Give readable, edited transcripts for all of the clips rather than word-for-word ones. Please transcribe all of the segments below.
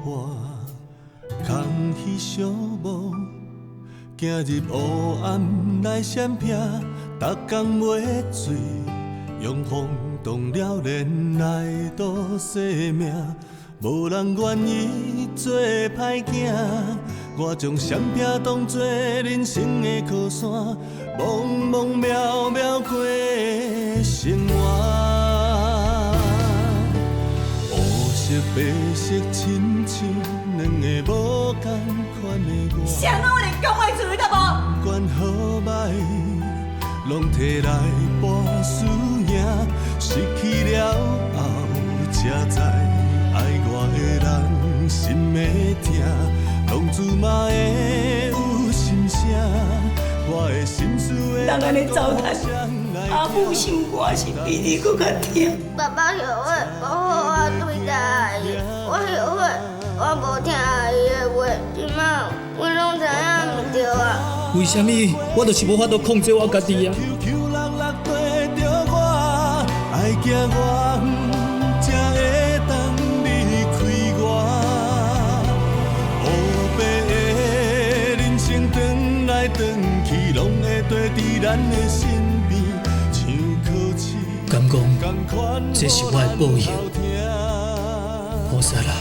化，空虚寂寞，行入黑暗来闪避，逐工袂醉，用风动了恋来度生命，无人愿意做歹囝。我将闪避当作人生的靠山，茫茫渺渺过生活。黑色白色亲像两个无同款的我。谁拢有你讲话出去得无？不管好歹，拢摕来博输赢，失去了后才知，爱我的人心会痛。浪子嘛会有心声，我的心事会人安尼糟蹋，阿母心肝是比你搁较痛。爸爸后悔保护我对待阿姨，我后悔我无听阿姨的话，即摆我拢知影毋对啊。为什么我就是无法度控制我家己啊？爱惊我才会当离开我，黑白的人生转来转去，拢会跟伫咱的身边，像考试。敢讲，这是我的报应。菩萨啦，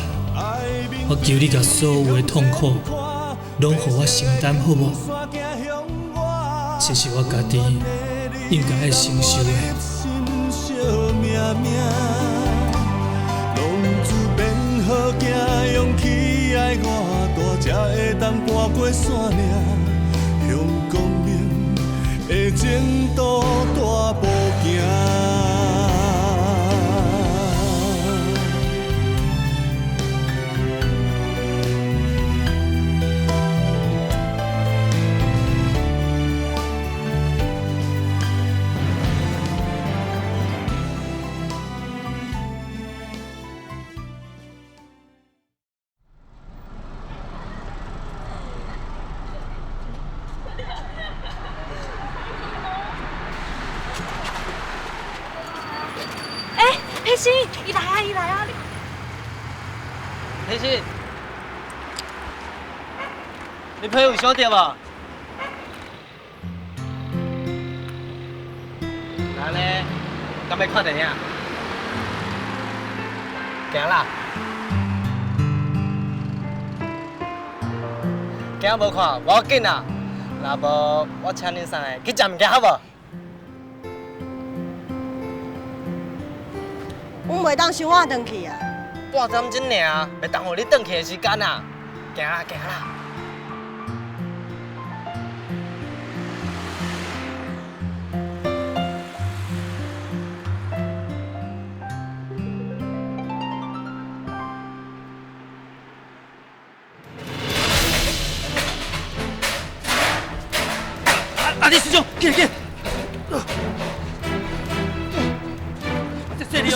我求你把所有的痛苦，拢予我承担，好无？这是我家己应该要承受的。浪子变好行，勇气爱我大，才会当搬过山岭，向光明的前途大步行。佩欣，伊来啊，伊来啊！佩欣，你朋友有小弟无？人呢？敢要看电影？行啦。今仔无看，无要紧啦。若无，我请恁三个去食物件好无？阮袂当伤晚回去啊！半点钟尔，袂耽误你回去的时间啊！行啦，行啦。阿弟师兄，紧紧！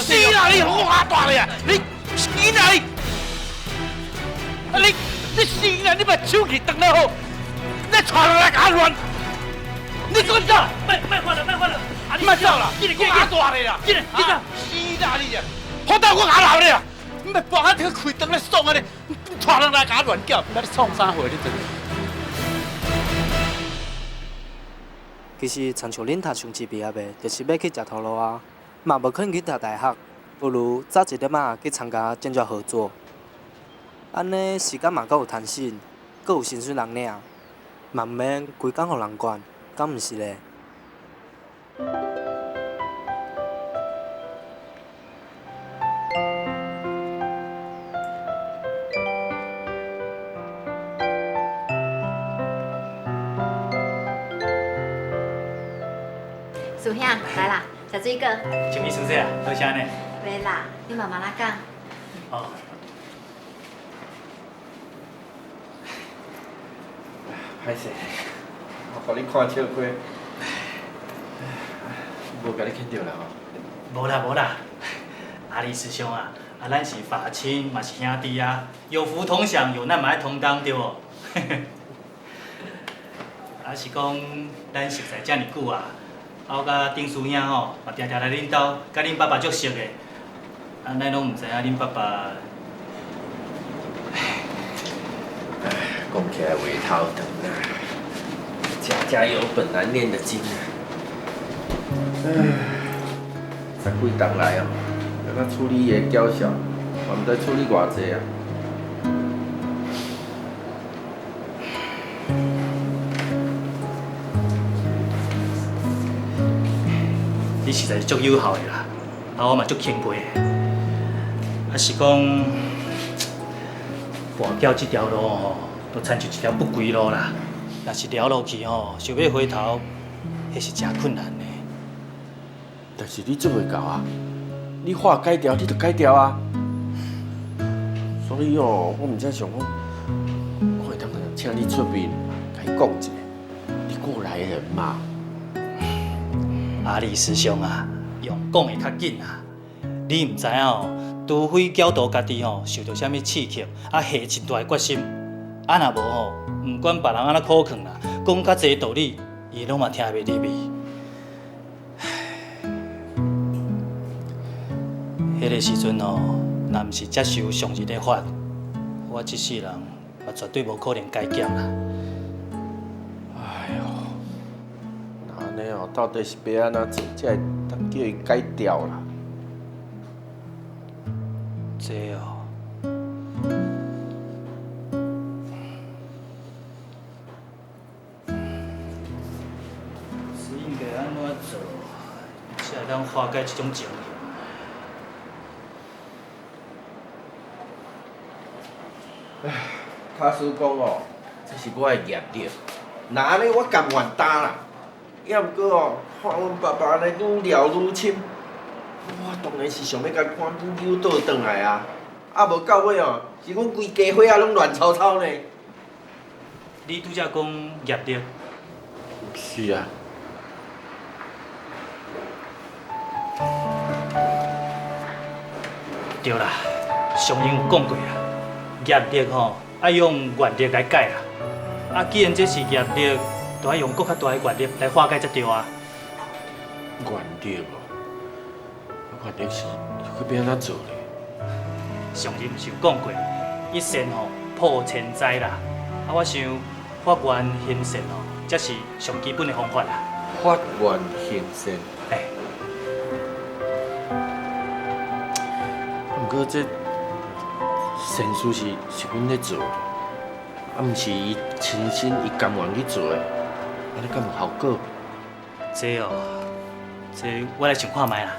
死啦！你好阿大了呀！你死啦你！你死啦！你把手机放了好，你传来搞乱！你给我走！卖换了，莫走啦！我阿大了啦！紧来！死啦你呀！好到我阿老了呀！你莫放啊！这个开灯来爽啊你！传人来搞乱叫，你创啥货？你真。其实，亲像恁读上级毕业的，就是要去食头路啊，嘛无可能去读大学，不如早一点仔去参加建筑合作。安尼时间嘛够有弹性，阁有薪水人领，嘛毋免规工互人管，敢毋是咧？叔兄，来啦，小水果。请你先生啊，多谢呢。袂啦，你慢慢来讲。哦。歹势，我互你看笑过，无甲你牵着啦吼。无啦，阿里师兄啊，咱是法亲嘛是兄弟啊，有福同享，有难嘛要同当，对无？啊是讲咱熟识遮尔久啊。我甲丁叔兄吼，嘛常常来恁兜，甲恁爸爸足熟的。咱拢毋知影恁爸爸，起来胃头疼啊！家家有本难念的经啊！十几档来哦，要甲处理伊的缴销，我毋知处理偌济啊！你实在是足有效的啦，我嘛足钦佩的。啊是讲，跋筊这条路吼，都参像一条不归路啦。若是聊落去吼，想要回头，迄是真困难的。但是你做袂到啊！你话改掉，你就改掉啊！所以哦，我毋才想讲，我会当请你出面，甲伊讲一下，你过来人嘛。阿里师兄啊，用讲会较紧啊。你毋知影哦，除非搅到家己吼受到啥物刺激，下真大的决心，若无吼，毋管别人安怎苦劝啦，讲较济道理，伊拢嘛听袂入味。迄个时阵哦，若毋是接受上日的法，我这世人嘛绝对无可能改嫁啦。哎呦，那安尼哦，到底是要安怎做，才会当叫伊改掉啦？这哦，是应该安怎做，才会当化解这种情形？卡叔讲哦，这是我的业力，那安尼我甘愿担啦。要毋过哦，看阮爸爸安尼愈聊愈深，我当然是想要甲看母扭倒转来啊！啊无到尾哦，是阮规家伙仔拢乱糟糟呢。你拄则讲业力，是啊。对啦，上人有讲过啦，业力吼爱用愿力来改啦。啊，既然这是业力，就要用更较大的愿力来化解才对啊。愿力哦，愿力是要要安怎做咧？上人是有讲过，一善吼破千灾啦。啊，我想发愿行善吼，才是上基本的方法啦。发愿行善。哎，不过这善事是阮咧做，啊，毋是伊亲身伊甘愿去做的，安尼敢有效果？这哦，这我来想看卖啦。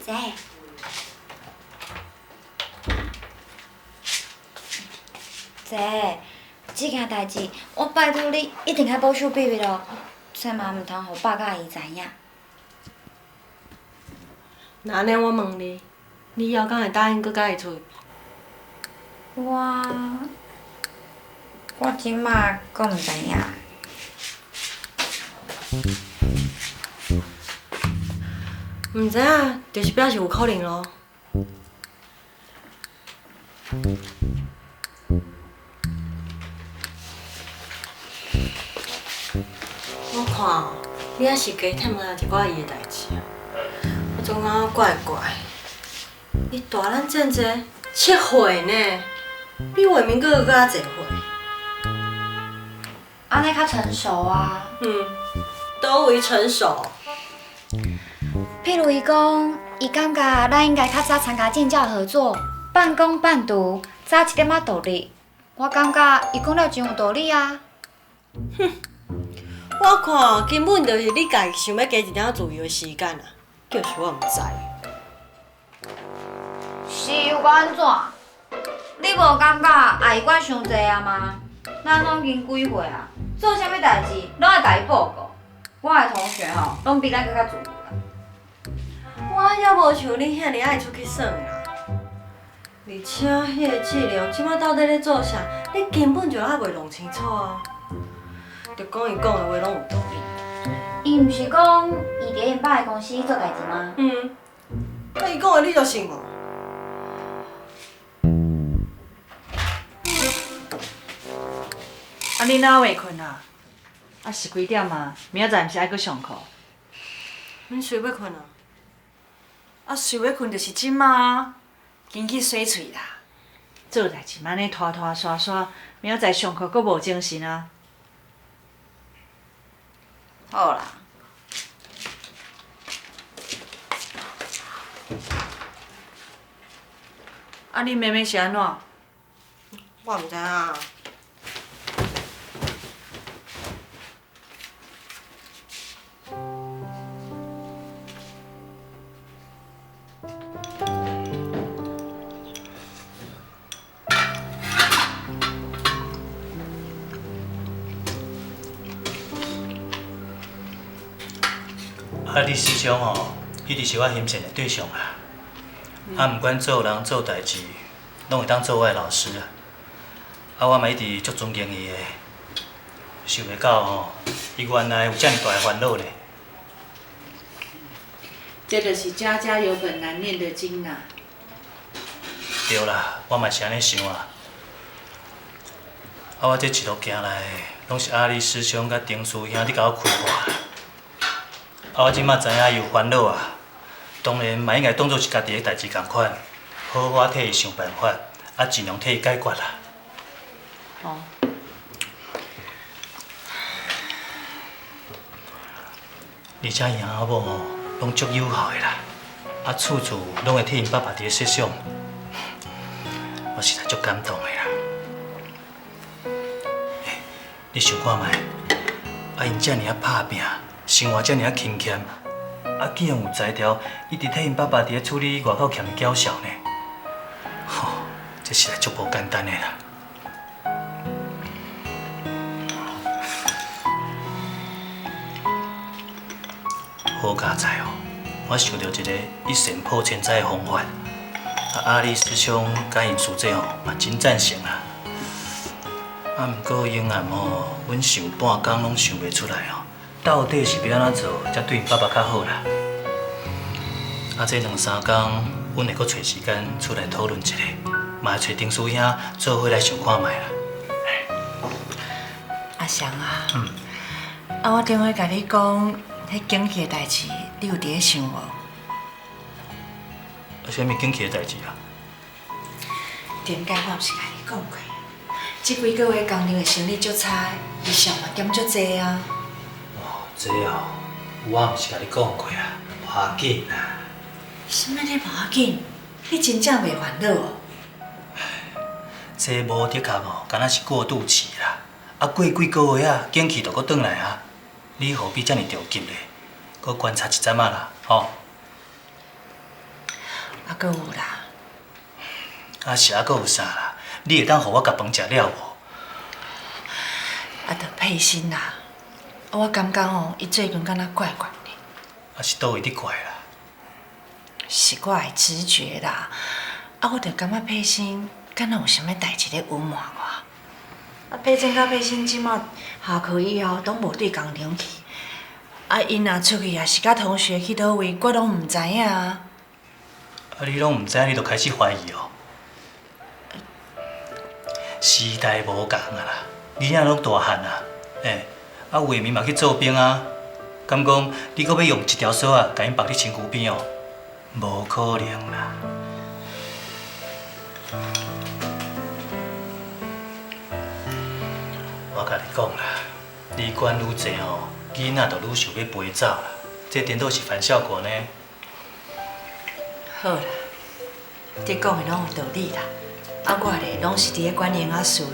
姐，姐，这件代志，我拜托你一定要保守秘密咯，千万唔通互爸甲伊知影。那安尼我问你，你以后敢会答应搁甲伊出去？我即马阁唔知影。唔知影，就是表示有可能咯。我看哦，你还是加添了一寡伊的代志啊。我总感觉怪怪。伊大咱正济7岁呢，比伟明哥搁较侪岁。安尼较成熟啊。倒位成熟？譬如伊讲，伊感觉咱应该较早参加建教合作，半工半读，早一点仔独立。我感觉伊讲了真有道理啊。我看根本就是你家己想要加一点自由的时间啊，就是我唔知。是又安怎？你无感觉阿姨管伤济啊吗？咱拢已经几岁啊，做啥物代志拢爱甲伊报告。我的同学吼，拢比咱更较自由啦。我也无像你遐尔爱出去耍啦。而且迄个质量即摆到底咧做啥，你根本就还袂弄清楚啊！就讲伊讲的话拢有道理。伊毋是讲伊伫因爸的公司做代志吗？那伊讲的你就信无？啊，你哪未困啊？啊是几点啊？明仔载毋是爱去上课？恁睡要困啊？啊，睡要困就是即马，紧去洗喙啦。做代志安尼拖拖刷刷，明仔载上课阁无精神啊。好啦，啊，恁妹妹是安怎？我毋知影。啊，你师兄吼，一直是我欣赏的对象啊。啊，毋管做人做代志，拢会当做我的老师啊。啊，我嘛一直足尊敬伊的，想袂到吼，伊原来有遮尔大的烦恼呢。这就是家家有本难念的经呐。对啦，我嘛是安尼想啊。啊，我这一路行来，拢是阿里师兄甲丁师兄伫甲我开化。啊，我即马知影伊有烦恼啊，当然嘛应该当作是家己的代志共款，好好替伊想办法，啊尽量替伊解决啦。哦。而且伊阿某吼，拢足友好的啦，啊处处拢会替因爸爸伫咧设想，我实在足感动的啦。你想看卖，啊因遮尔啊拍拼。生活遮尔啊勤俭，啊竟然有才调，一直替因爸爸伫咧处理外口欠的缴销呢。吼，这实在足无简单的啦。好佳哉哦，我想到一个一线破千灾的方法。啊，阿里师兄甲因师姐吼嘛真赞成啦。啊，毋过永暗吼，阮想半工拢想袂出来哦。到底是要安怎做，才对因爸爸较好啦？啊，这2、3天，阮会阁找时间出来讨论一下，嘛会找丁师兄做伙来想看卖啦。阿翔啊，啊，我顶回甲你讲，迄景气的代志，你有伫咧想无？啊，啥物景气的代志啊？顶间我毋是甲你讲过，即几个月工厂的生意足差，日上嘛减足济啊。这哦，我毋是甲你讲过啊，无要紧啦。什么咧无要紧？你真正袂烦恼哦？这无的确哦，敢若是过渡期啦。啊，过几个月啊，景气就搁转来啊。你何必遮尔着急咧？搁观察一阵仔啦，吼。啊，搁有啦。啊是啊，搁有啥啦？你会当互我甲饭食了无？啊，着配心啦。我感觉哦，伊最近敢若怪怪的。啊是倒位伫怪啦？是我的直觉啦。啊，我着感觉佩欣敢若有啥物代志咧隐瞒我。啊，佩珍甲佩欣即马下课以后，拢无对工厂去。啊，因若出去也是甲同学去倒位，我拢毋知影啊。啊，你拢毋知，你就开始怀疑哦？时代无共啊啦，你仔拢大汉啊，啊，画面嘛去做兵啊，敢讲你搁要用一条绳啊，甲因绑伫身躯边哦？无可能啦！我甲你讲啦，你管愈济吼，囡仔就愈想要飞走啦，这颠倒是反效果呢。好啦，你讲的拢有道理啦。啊，我咧拢是伫咧管闲仔事啦。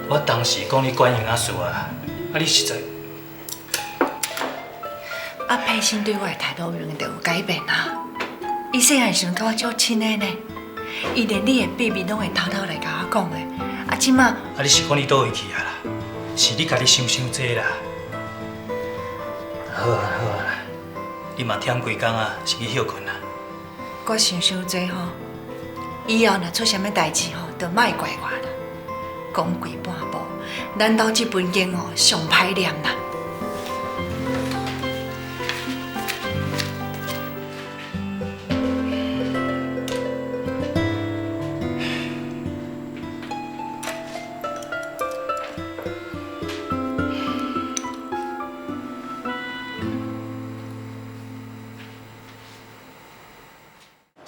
我当时讲你管闲仔事啊，啊你实在……啊，佩欣对我的态度永远都有改变啊！伊细汉时阵甲我足亲的呢，伊连你的秘密拢会偷偷来甲我讲的。啊，即马……啊，你是讲你倒位去啊啦？是你家己想济啦。好啊好啊，你嘛忝规工啊，先去休困啦。我想济吼，以后若出啥物代志吼，就莫怪我啦。讲几半步，咱兜这本经吼上歹念啦。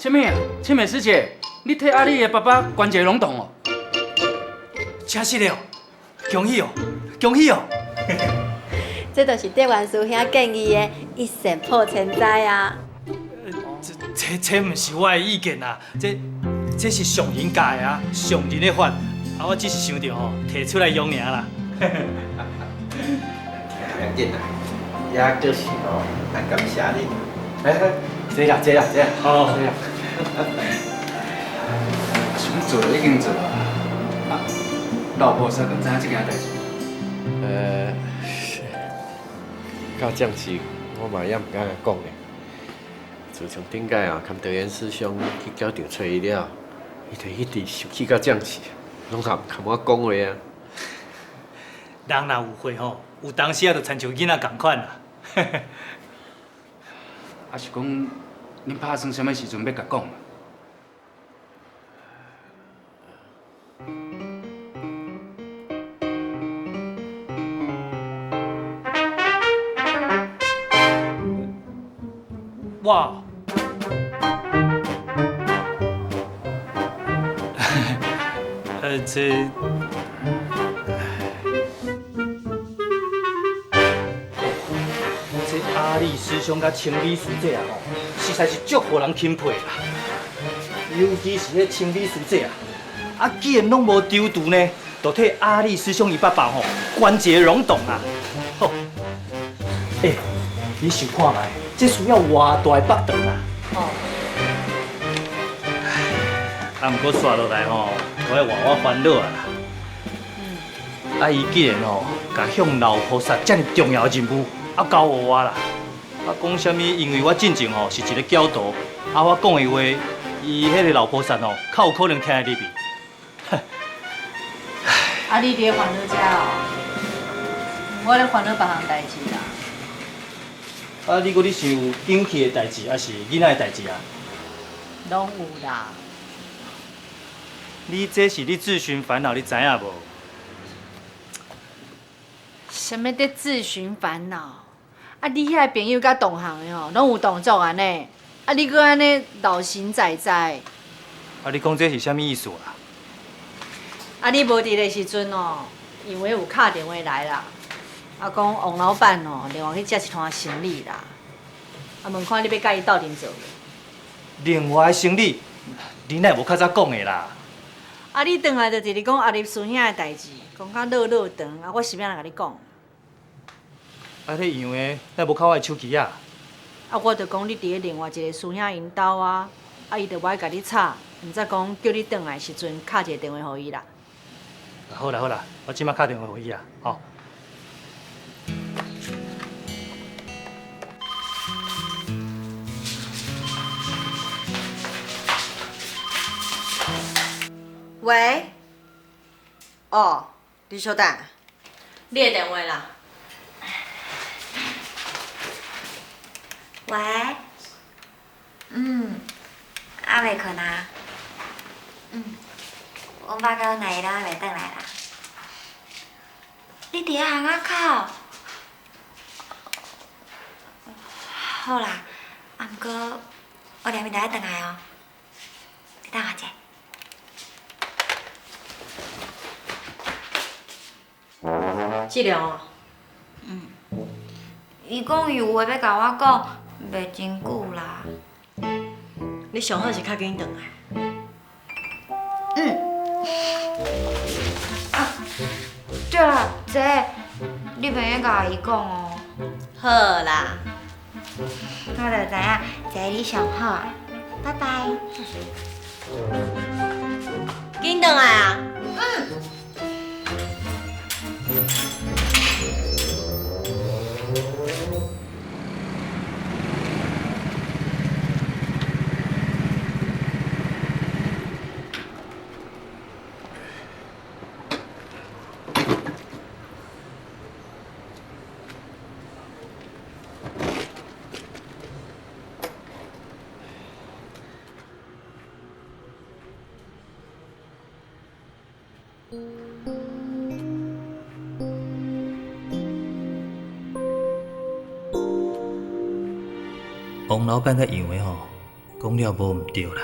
什么啊？青美师姐，你替阿丽的爸爸关节溶洞哦？真是的哦，恭喜哦，恭喜哦！这就是叶元师兄建议的一胜破千灾啊！这不是我的意见啊，这是上人教的啊，上人的法，啊，我只是想着吼，提出来用尔啦。赶紧啦，也就是哦，来感谢你。坐啦，坐啦，坐啦。好，坐啦。想做已经做啊。老婆说敢知影这件代志？到这时，我嘛也唔敢讲咧。自从顶届啊，跟德元师兄去教场找伊了，伊就一直生气到这时，拢也唔跟我讲话啊。人若有会吼，有当时也就亲像囡仔共款啦。啊是讲，恁拍算什么时阵要甲讲？哇！这阿里师兄甲清理师姐啊吼，实在是足互人钦佩啦。尤其是迄清理师姐啊，既然拢无丢毒呢，就替阿里师兄伊爸爸吼关节溶洞啊！吼，你想看卖？这需要偌大的腹肠啊！哦，啊，毋过刷落来吼，我会换我烦恼啊。啊，伊既然吼，甲向老菩萨遮尔重要的任务，啊交互我啦。啊，讲啥物？因为我进前吼是一个教徒，啊，我讲的话，伊迄个老菩萨吼，较有可能听得入去。啊，你伫烦恼遮哦？我咧烦恼别项代志啦。啊，你搁咧想紧去的代志，还是囡仔的代志啊？拢有啦。你这是你自寻烦恼，你知影无？什么在自寻烦恼？啊，你遐朋友甲同行的吼，拢有动作安尼，啊，你搁安尼老神在在。啊，你讲这是啥物意思啊？啊，你无伫的时阵哦，因为有敲电话来啦，啊，讲王老板哦，另外去接一摊生意啦，啊，问看你要甲伊斗阵做无？另外的生理，你哪无较早讲的啦？啊，你转来就直直讲阿丽孙兄的代志，讲甲落落长，啊，我是要哪甲你讲？啊，迄样的，哪无靠我的手机啊？啊，我就讲你伫咧另外一个孙兄因兜啊，啊，伊就无爱甲你吵，毋则讲叫你转来时阵敲一个电话互伊啦。好啦好啦，我即马打电话回去啊，吼。喂，哦，你稍等，你的电话啦。喂，还袂困啊？阮爸到哪里了？还袂转来啦？你伫咧巷仔口？好啦，啊，毋过我2暝就要转来哦。你等我者。质量哦。伊讲伊有话要甲我讲，袂真久啦。你上好是较紧转来。对了，姐，你袂用甲阿姨讲哦。好啦，我就知影，姐你上好啊。拜拜。紧转来啊！王老板甲杨的吼，讲了无毋对啦。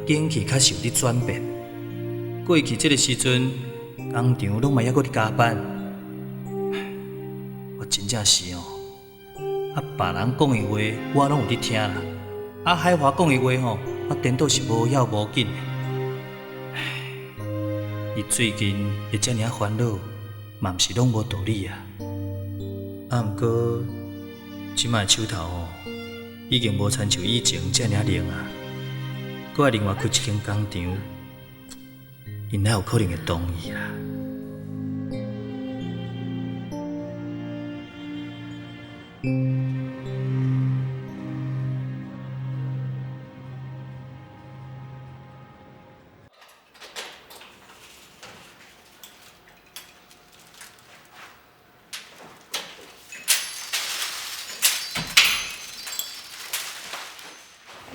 景气确实有伫转变。过去这个时阵，工厂拢嘛还阁伫加班。我真正是哦，别人讲的话我拢有伫听啦。海华讲的话吼，我颠倒是无要无紧的。伊最近会遮尔烦恼，嘛毋是拢无道理啊。毋过，即摆手头哦，已经无亲像以前遮尔灵啊。搁爱另外开一间工厂，因哪有可能会同意啦？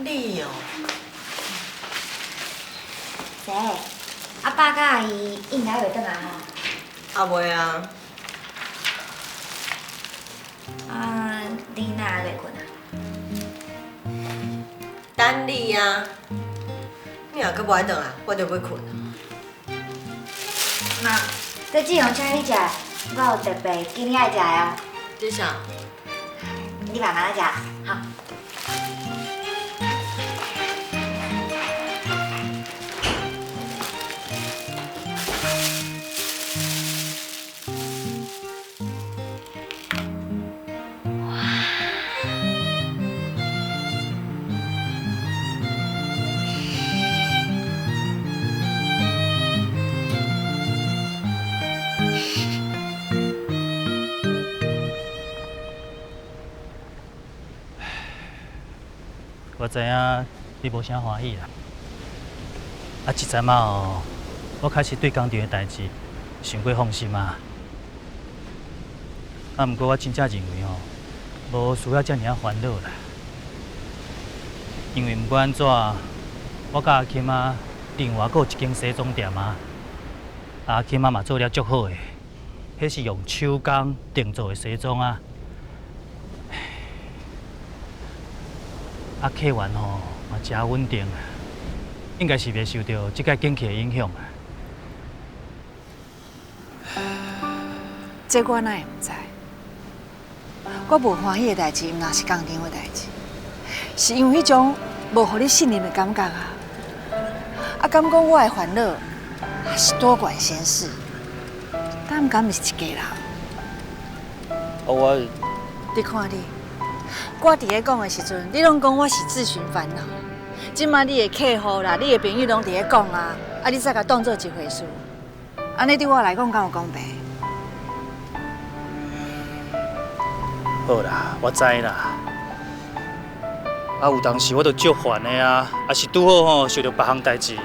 你哦，谁？阿爸甲阿姨应该会转来吼。啊袂啊，你哪还袂困啊？等你啊！你若阁无爱转来，我就要困啊。妈，这志宏请你食，我有特别今日爱食的哦。这啥？你慢慢来食，好。我知影你无啥欢喜啦。即阵仔哦，我开始对工厂的代志想过放心啊。毋过我真正认为吼，无需要遮尔烦恼啦。因为毋管安怎，我甲阿琴仔另外阁有一间西装店啊。阿琴仔嘛做了足好诶，迄是用手工定做诶西装啊。客源吼嘛真稳定，应该是袂受到即个景气的影响啊。这我哪会唔知？我无欢喜的代志，毋若是工厂的代志，是因为迄种无互你信任的感觉啊。敢讲我的烦恼，也是多管闲事，但毋敢毋是一家人。你看你。我伫咧讲的时阵，你拢讲我是自寻烦恼。即摆你的客户啦，你的朋友拢伫咧讲啊，你再甲当做一回事，安尼对我来讲敢有公平？好啦，我知啦。有当时我都足烦的啊，也是拄好吼，受到别项代志，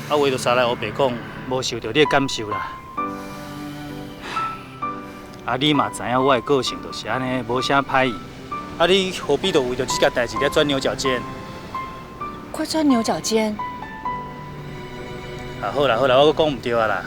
话就三来黑白讲，无受到你的感受啦。你嘛知影我的个性就是安尼，无啥歹意。你何必就为着这件代志咧钻牛角尖？我钻牛角尖？好啦，我讲唔对啊啦。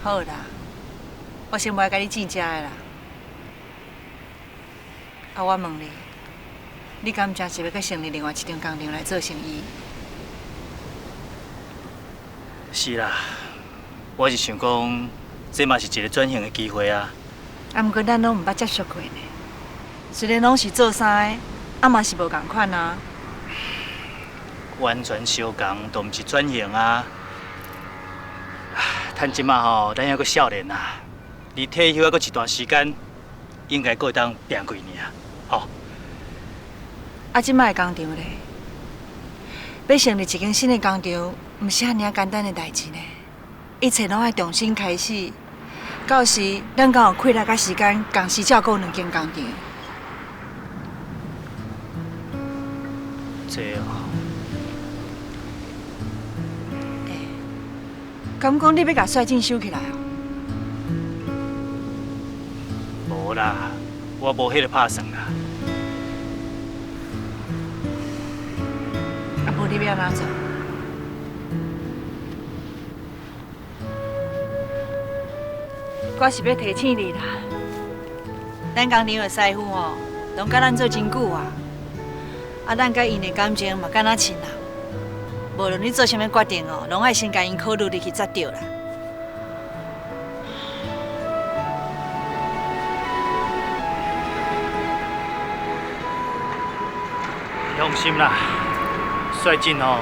好啦，我先袂甲你进食的啦。我问你，你敢真是要佮成立另外一间工厂来做生意？是啦，我是想讲，这嘛是一个转型的机会啊。毋过咱拢毋捌接触过呢。虽然拢是做衫的，嘛是无共款啊。完全相共，都毋是转型啊。趁即马吼，咱还阁少年啊，离退休还阁一段时间，应该阁会当拼几年啊，吼。即摆的工厂咧，要成立一间新的工厂，毋是遐尔简单的代志呢。一切拢爱重新开始。到时咱敢有气力甲时间，同时照顾两间工厂？这哦。敢讲你要甲率真收起来哦？啦，我无迄个拍算啦。啊，无你要安怎？我是要提醒你啦，咱工厂的师傅哦，拢甲咱做真久啊，啊，咱甲因的感情嘛敢若亲人。无论你做啥物决定哦，拢爱先甲因考虑入去才对啦。放心啦，率真哦，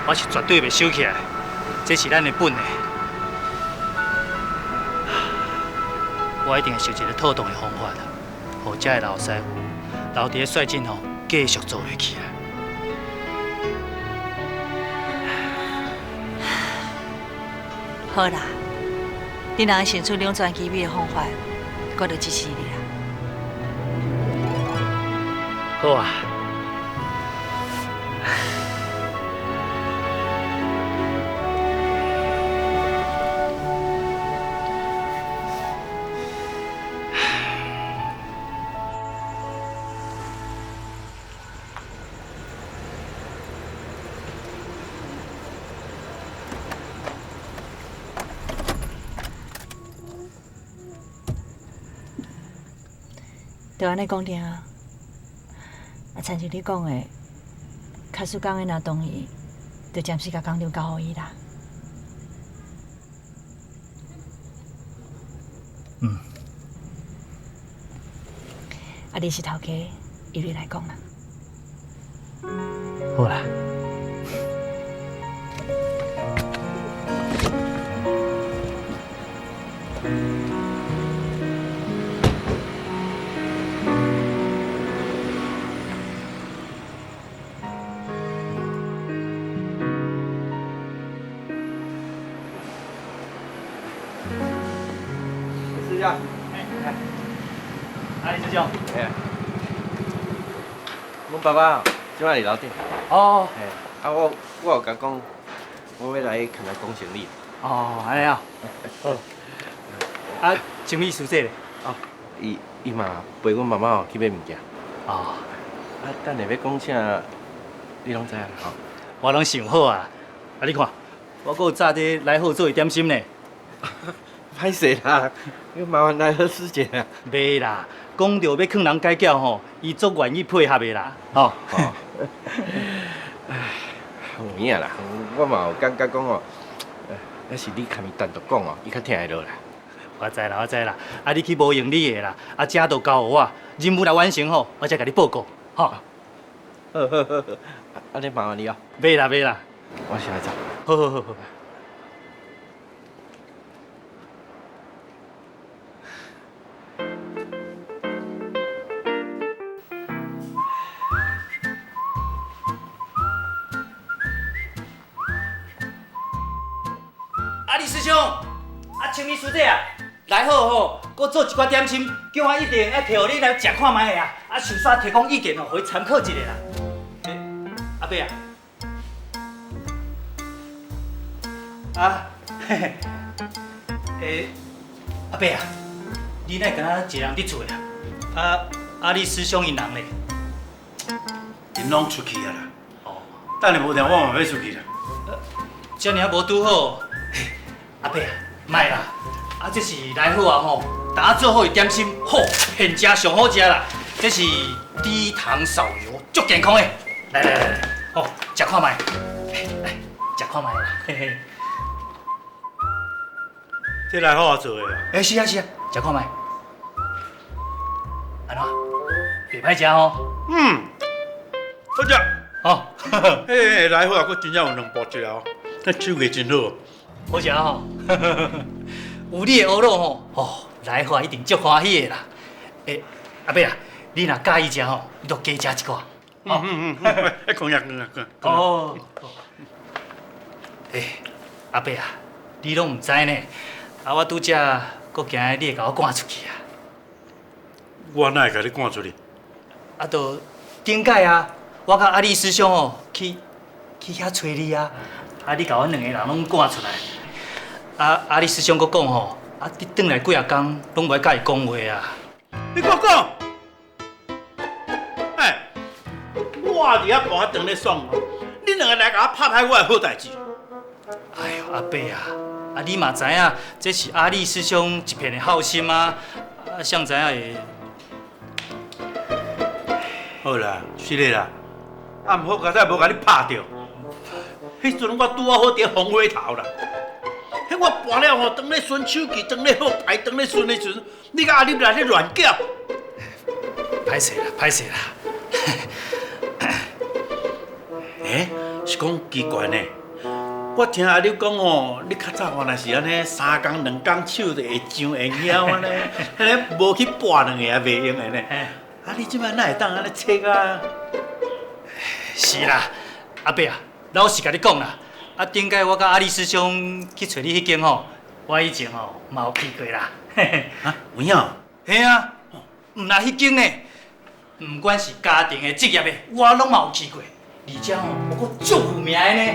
我是绝对袂收起来，这是咱的本的。我一定会想一个妥当的方法，互遮的老师傅留伫咧率真哦，继续做下去啊。好啦，你若想出两全其美的方法，我就支持你啦。好啊。就安尼讲定啊！啊，亲像你讲的，卡叔讲的若同意，就暂时甲工厂交互伊啦。嗯。啊，你是头家，由你来讲啦。好啦。师兄，李师兄，阮爸爸即摆伫楼顶。哦。啊，我有甲讲，我要来看来讲生理。哦，安尼啊。好。啊，青米师姐咧？哦，伊嘛陪阮妈妈去买物件。哦。啊，等下要讲啥，你拢知影啦吼。我拢想好啊。啊，你看，我搁有炸这来好做一点心呢。歹势啦，要麻烦来好师姐啊。袂啦，讲到要劝人改嫁吼，伊足愿意配合的啦。吼。唉，有影啦，我嘛有感觉讲哦，要是你牵伊单独讲哦，伊较听会落啦。我知啦，我知啦。啊，你去无用你的啦，啊，这都交互我，任务来完成吼，我再甲你报告。吼。好。啊，你麻烦你哦。袂啦，袂啦。我先来走。好好好好。李师兄，啊，青米师姐啊，来好吼，搁做一寡点心，叫我一定要摕互你来食看卖啊，啊，想煞提供意见哦，互伊参考一下啦。阿伯啊，嘿嘿，阿伯啊，你哪敢若一个人伫厝啊？啊，你师兄因人咧？因拢出去啊啦。哦，等下无定我嘛要出去啦。遮尔啊无拄好。阿伯啊，莫啦，啊这是来好啊吼，大家做好一点心，好，现吃上好食啦，这是低糖少油，足健康的。来，好，食看卖，来食看卖啦，嘿嘿。这来好啊做的啊。是啊，食看卖。安怎？袂歹食哦。好食。哦，嘿，来好啊，佫真正有两步一哦，那手艺真好。好食吼，有你的蚵肉吼，哦，来华一定足欢喜的啦。阿伯啊，你若介意食吼，你就加食一寡。讲呀。哦。阿伯啊，你拢唔知呢，啊，我拄则佫惊你会甲我赶出去啊。我哪会甲你赶出去？啊，就顶届啊，我甲阿丽师兄哦去遐找你啊，啊，你甲阮两个人拢赶出来。阿丽师兄佫讲吼，啊，你转来几啊天拢袂甲伊讲话啊。你给我讲，哎，我伫遐跋等咧爽，你两个来甲我拍拍我的好代志。哎呦，阿伯啊，你嘛知影这是阿力师兄一片的好心啊，谁知影会？好啦，是的啦，啊，毋好刚才无甲你拍着，迄阵我拄好伫风火头啦。迄我跋了吼，当咧顺手机，当咧好牌，当咧顺的时阵，你甲阿你来咧乱叫。歹势啦，歹势啦。欸，是讲奇怪呢。我听阿你讲哦，你较早若是安尼3工2工手就会上会晓安尼，安尼无去跋两个也袂用的呢。啊，你即摆哪会当安尼切啊？是啦，阿伯啊，老实甲你讲啦，顶届我甲阿力师兄去找你迄间吼，我以前吼嘛有去过啦。啊，有影？嘿啊，毋那迄间呢，毋管是家庭的、职业的，我拢嘛有去过，而且吼，我阁足有名的呢。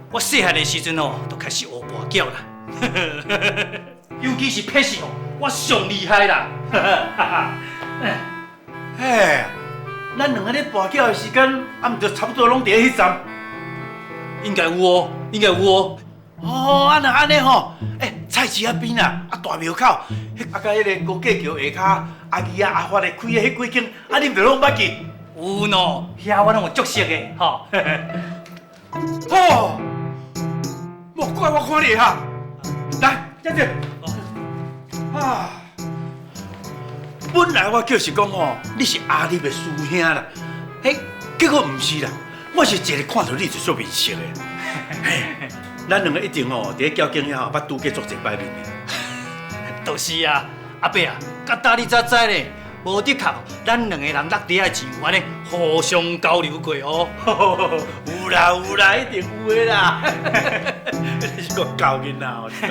我细汉的时阵哦，就开始学跋筊啦，尤其是撇式哦，我上厉害啦。嘿，咱两个咧跋筊的时间，啊，毋就差不多拢伫迄站。应该有哦，应该有哦。哦，啊那安尼吼，菜市仔边啊，大庙口，啊，甲迄个高架桥下骹，阿姨啊、阿发的开的迄几间，啊，你毋就拢捌去？有喏，遐我拢有足熟的，吼。哦，莫怪我看你哈，来，姐姐。啊，本来我就是讲哦，你是阿丽的师兄啦，结果毋是啦，我是一日看到你就做面熟的。嘿，咱两个一定哦，伫交警遐捌拄过足侪摆面的。就是啊，阿伯啊，甲大你才知咧，无的确，咱两个人落地的钱有安尼互相交流过哦。有啦有啦，一定有的啦。你是个教囡仔哦，知。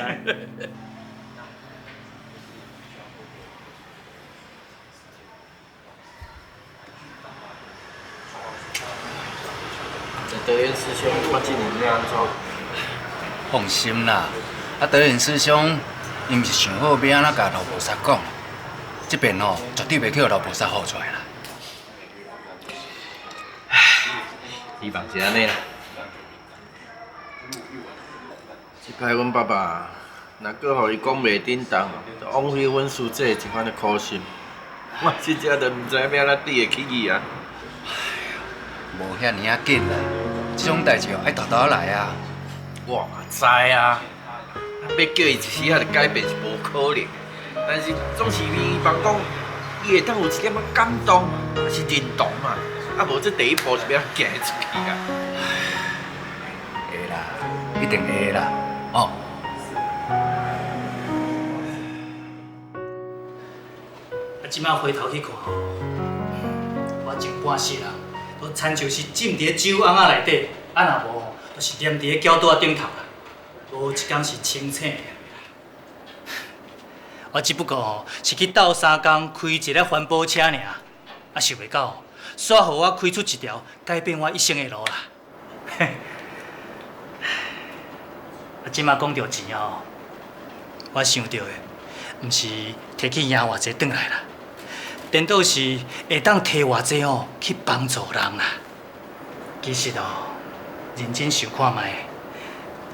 德元师兄，我今年要安怎？放心啦，德元师兄，伊毋是想好要安怎甲老菩萨讲，这边吼绝对袂去互老菩萨好出来啦。唉，希望是安尼啦。这摆阮爸爸若搁互伊讲袂叮当，就枉费阮师姐一番的苦心。我真正就毋知要安怎抵会起伊啊！无遐尔啊紧啦，这种代志哦爱大大来啊。我嘛知啊，要叫伊一时仔就改变是无可能，但是总是希望讲伊会当有一点仔感动，也是认同嘛。啊，无这第一步是要行出去啊。会啦，一定会啦，哦。即摆回头去看吼，我前半世人都亲像是浸伫酒甕仔内底，啊若无吼，就是黏伫胶带顶头啦，无一天是清醒的。我只不过吼是去斗3工开一个环保车尔，啊想袂到吼，煞互我开出一条改变我一生的路啦。啊，即摆讲到钱吼，我想到的，毋是摕去赢偌济转来啦。颠倒是会当摕偌济吼去帮助人啦。其实哦，认真想看卖，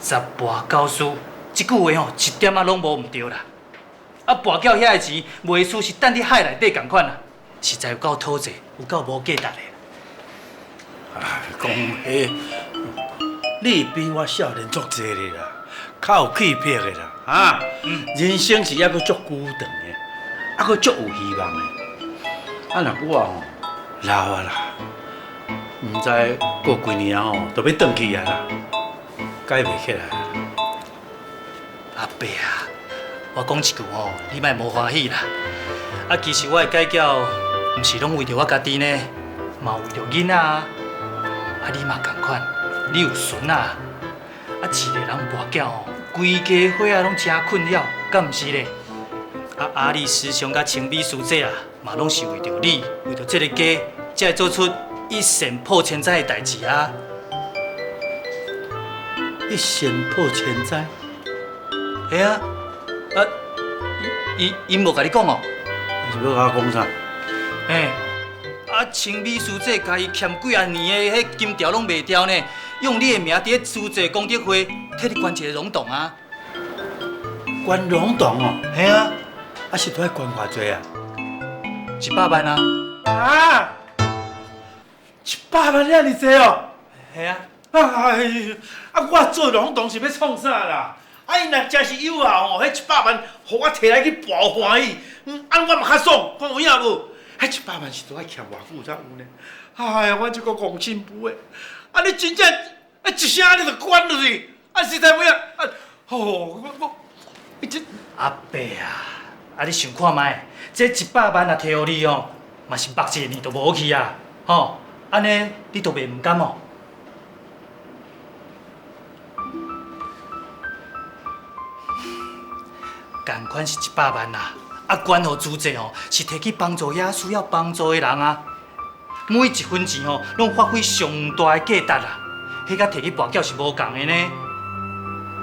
十跋九输，即句话吼一点仔拢无毋对啦。啊，跋筊遐个钱，袂输是等伫海内底共款啦，实在有够讨债，有够无价值的。哎，讲迄，你比我少年足济咧啦，较有气魄的啦，啊，人生是抑阁足久长的，抑阁足有希望的。啊，若我吼老啊啦，毋知过几年吼，就要转去啊啦，改袂起来啦。阿伯啊，我讲一句吼，你莫无欢喜啦。啊，其实我的改嫁，毋是拢为着我家己呢，嘛为着囡仔啊。啊，你嘛同款，你有孙仔，啊，一个人跋筊吼，规家伙仔拢真困扰，敢毋是咧？啊，阿丽师兄甲青美师姐啊，嘛拢是为着你，为着这个家，才会做出一线破千灾的代志啊！一线破千灾，嘿啊，啊，因无甲你讲哦？是要甲我讲啥？嘿，啊，青美师姐家己欠几啊年的迄金条拢袂掉呢，用你的名伫咧师姐功德会替你捐一个溶洞啊。捐溶洞哦？嘿啊，啊是都要捐偌济啊？100万啊！啊！100万遐尼济哦？系啊。哎呀，啊我做溶洞是要创啥啦？啊伊若真是有啊吼，迄100万，互我摕来去博欢喜，安我嘛较爽，看有影无？迄100万是都要欠偌久才有呢？哎呀，我这个戆心夫的，啊你真正啊一声你就捐落去，啊实在不要啊！哦，我这阿伯啊，啊你想看卖，这100万若摕互你哦，嘛是目一年都无去啊，吼，安尼你都袂唔甘哦？同款是100万啦，啊捐互资济哦，是摕去帮助遐需要帮助的人啊。每一分钱哦，拢发挥上大的价值啦，迄甲摕去跋筊是无共的呢。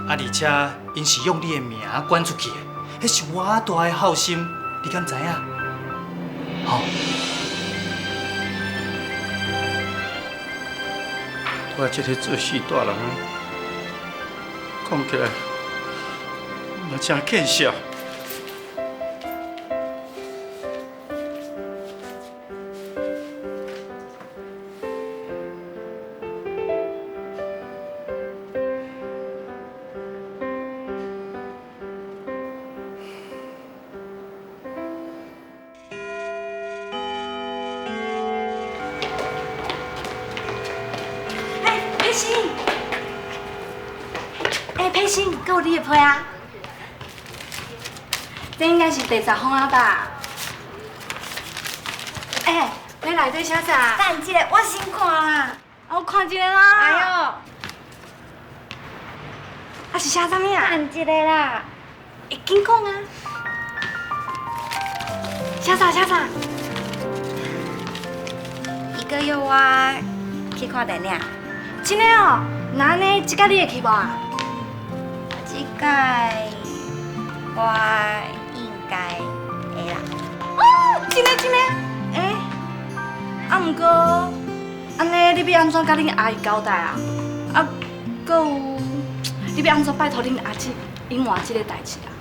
啊，而且因是用你的名捐出去的，迄是偌大的孝心，你敢知影？吼、我这个做事大人，讲起来嘛真见笑。佩欣，佩欣，给我你的批啊！这应该是第10封啊吧？你内底写啥？等一下，我先看啦。我看一下啦。哎呦，啊是写啥物啊？等一下啦，会紧讲啊。写啥？一个月我去看电影。真的哦，那呢，这届你会去无啊？这届我应该会啦。哦，真的，啊，不过，安尼你要安怎甲恁阿姨交代啊？啊，搁有，你要安怎拜托恁阿姊隐瞒这个代志啊？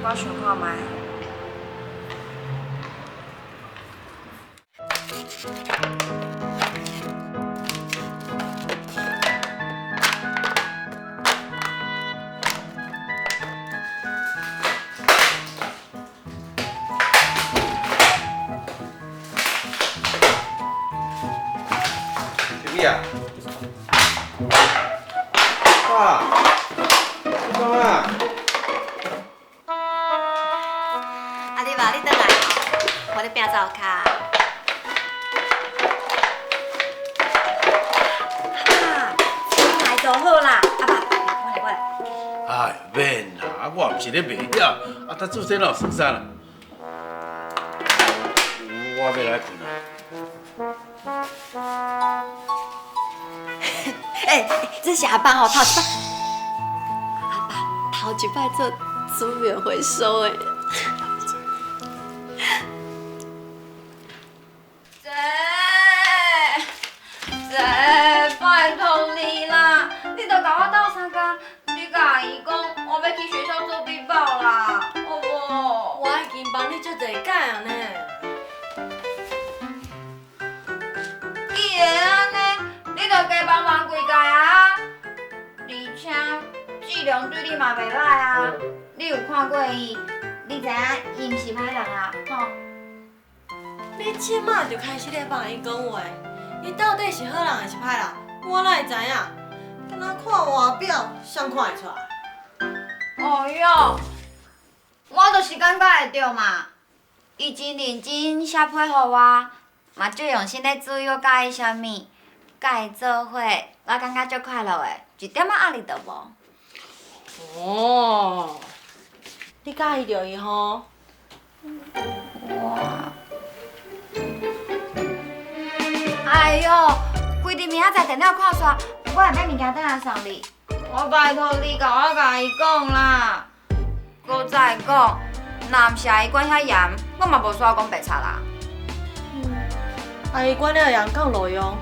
我想看卖。啊！爸，你讲啊？阿弟爸，你倒来哦，我咧拼灶骹。爸，你来就好啦。阿爸，我来。哎，免啦，我毋是咧卖晓，啊，他做这哪有算啥啦？我要来困啊。这是阿爸吼，头一摆，阿爸头一摆做资源回收的。姐，拜托你啦，你著甲我斗相共，你甲阿姨讲，我要去学校做笔报啦，好无？我已经帮你足侪届啊呢。既然安尼，你著加帮忙几届啊？而且质量对你嘛袂歹啊，你有看过伊，你知影伊毋是歹人啊，吼。你即马就开始咧帮伊讲话，伊到底是好人还是歹人？我哪会知影？敢若看外表，谁看会出来？哎哟，我就是感觉会着嘛。伊真认真写批互我，嘛最用心咧注意我甲伊啥物，甲伊做伙，我感觉足快乐的，一点仔压力都无。哦，你介意着伊吼？哎哟，规日明仔载电脑看煞，我会买物件转来送你。我拜托你甲我甲伊讲啦。搁再讲，若毋是阿姨管遐严，我嘛无煞讲白贼啦。阿姨管了的人敢有路用？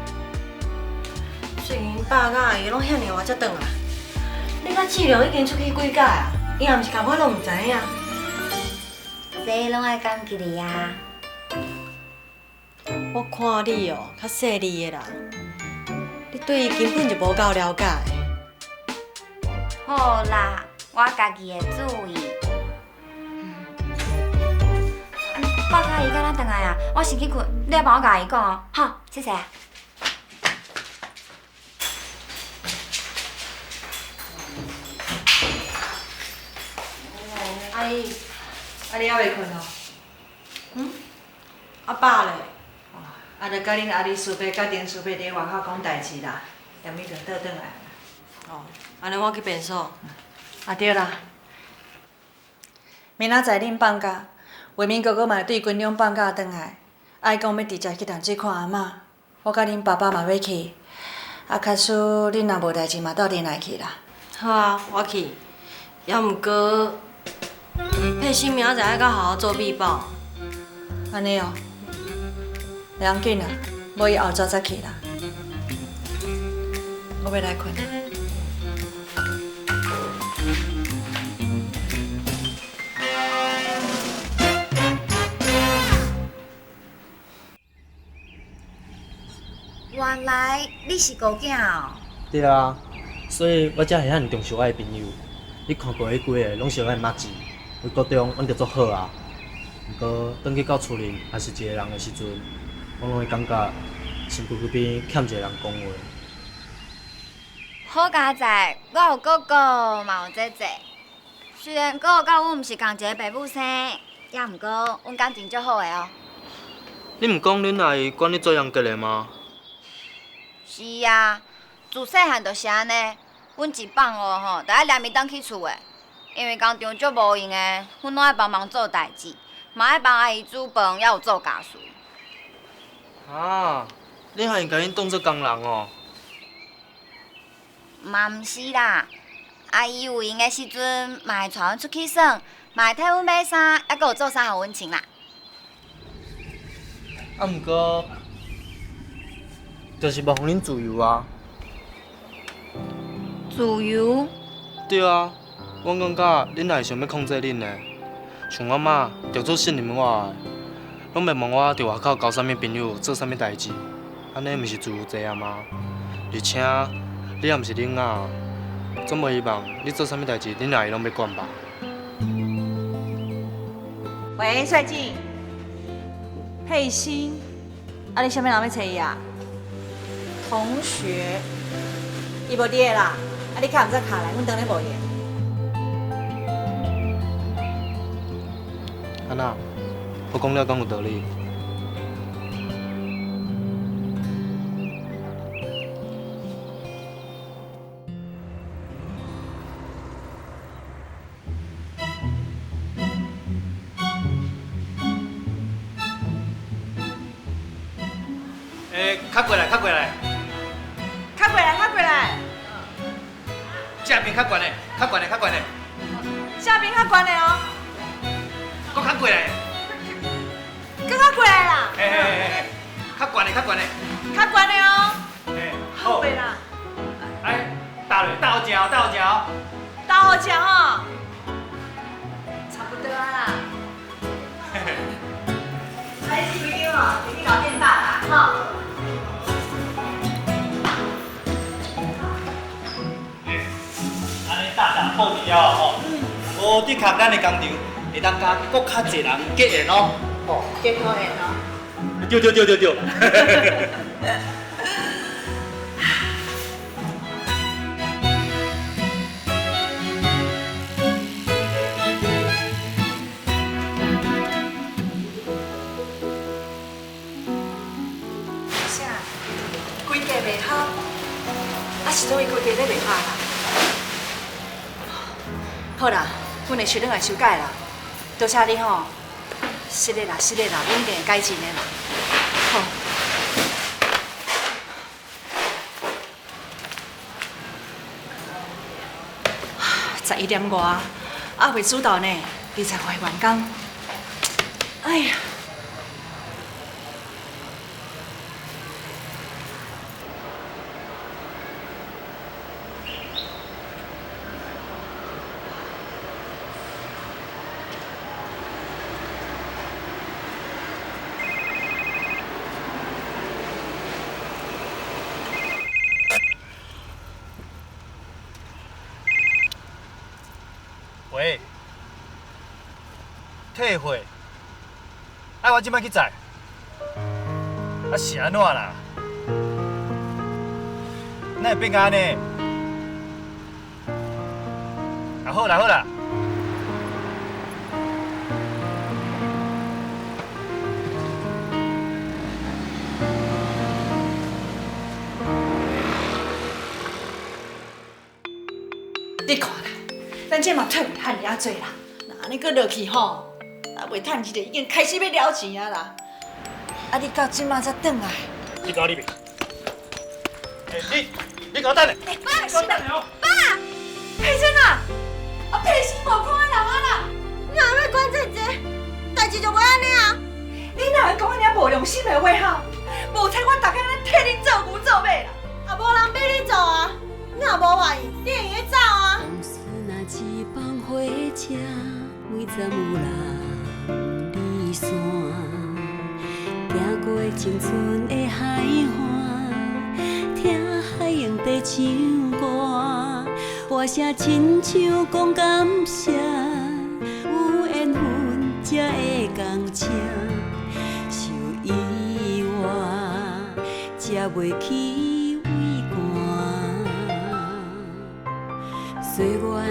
最近爸甲阿姨拢遐尔晚才转来，你甲志良已经出去几届啊？伊若毋是共我拢毋知影。这拢爱感激你啊！我看你哦，较细腻的啦，你对伊根本就无够了解。好啦，我家己会注意。爸甲阿姨敢若转来啊？我先去困，你来帮我甲阿姨讲哦。好，谢谢。阿姨，你还未困哦？阿爸咧？着甲恁阿弟叔伯甲丁叔伯伫外口讲代志啦，踮伊就倒转来。哦，安尼我去便所。对啦，明仔载恁放假，维明哥哥嘛对军中放假转来，爱讲要直接去淡水看阿嬷，我甲恁爸爸嘛要去，假使恁若无代志嘛，斗阵来去啦。好啊，我去。要毋过，佩欣明仔载爱甲好好做笔报。安尼哦，袂要紧啦，无伊后早才去啦。我要来困。原来你是高囝哦。对啊，所以我才会遐尼重视我的朋友。你看过迄几个，拢是我的妈子，为国中阮着足好啊。毋过转去到厝里，也是一个人的时阵，我拢会感觉身躯边欠一个人讲话。好佳在，我有哥哥，嘛有姐姐。虽然哥哥甲阮毋是同一个爸母生，也毋过阮感情足好的哦。你毋讲恁阿姨管你做养家的吗？是啊，自细汉就是安尼。阮一放学吼，就爱连暝倒去厝的，因为工厂足无闲的，阮拢爱帮忙做代志，嘛爱帮阿姨煮饭，也有做家事。啊，你还应甲恁当做工人哦？嘛毋是啦，阿姨有闲的时阵，嘛会带阮出去耍，嘛会替阮买衫，还阁有做衫互阮穿啦。啊，毋过，就是无互恁自由啊。自由？对啊，阮感觉恁也是想要控制恁的。像我妈，着做信任我的，拢袂问我伫外口交啥物朋友，做啥物代志，安尼毋是自由济啊吗？而且你也毋是囡仔，总无希望你做啥物代志，恁阿姨拢要管吧？喂，帅静，佩欣，你啥物人要找伊啊？同学，伊无伫啦，你较毋则卡来，阮当日无闲。安那，我讲了敢有道理？较过来，较过来，较过来，较过来，这边较悬的，较悬的，较悬的，下边较悬的哦，搁较过来，搁较过来啦，嘿嘿嘿嘿，较悬的，较悬的，较悬的哦，嘿，好袂啦，哎，倒落，倒正哦，倒正哦，倒好食吼，差不多啊啦，嘿嘿，来几杯酒哦，自己搞电大啦，吼。大大好料哦，无伫卡咱的工厂，会当甲搁较侪人结缘哦。哦，结好缘哦。对对对对对。啥？规家袂好，是总伊规家咧袂好啦。好啦，阮会收转来修改啦。多谢你吼，是的啦，是的啦，阮一定会改进的啦。好。11点外，还袂煮到呢， 20岁员工，哎呀！喂，退货，我即摆去载，是安怎啦？哪会变安尼？好啦好啦。你看啦，咱这嘛退袂汉尔济啦，那安尼搁落去吼，啊袂趁一个已经开始要了钱啊啦。啊，你到即马才转来？你搞你别，你搞等下，爸，是啦，爸，佩珍啊，啊佩欣无看人啊啦，你若要管这个，代志就袂安尼啊！你哪会讲安尼无良心的话哈？无采我逐天咧替恁做牛做马啦，啊无人逼你做啊！你若无愿意，你会用去走啊！往事若一放火车，每站有人离散，行过青春的海岸，听海洋在唱歌，歌声亲像讲感谢，有缘分才会同车，受意外才袂去畏寒。岁月若一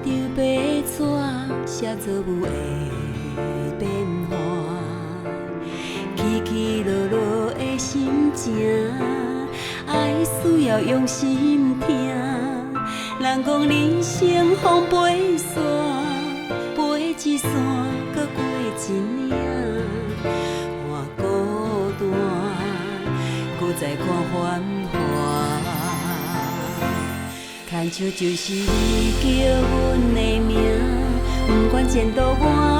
张白纸，写作有的变化，起起落落的心情，爱需要用心听。人讲人生风飞沙，飞一山，搁过一岭，看孤单，搁再看繁华。牵手就是你叫阮的名，不管前途我。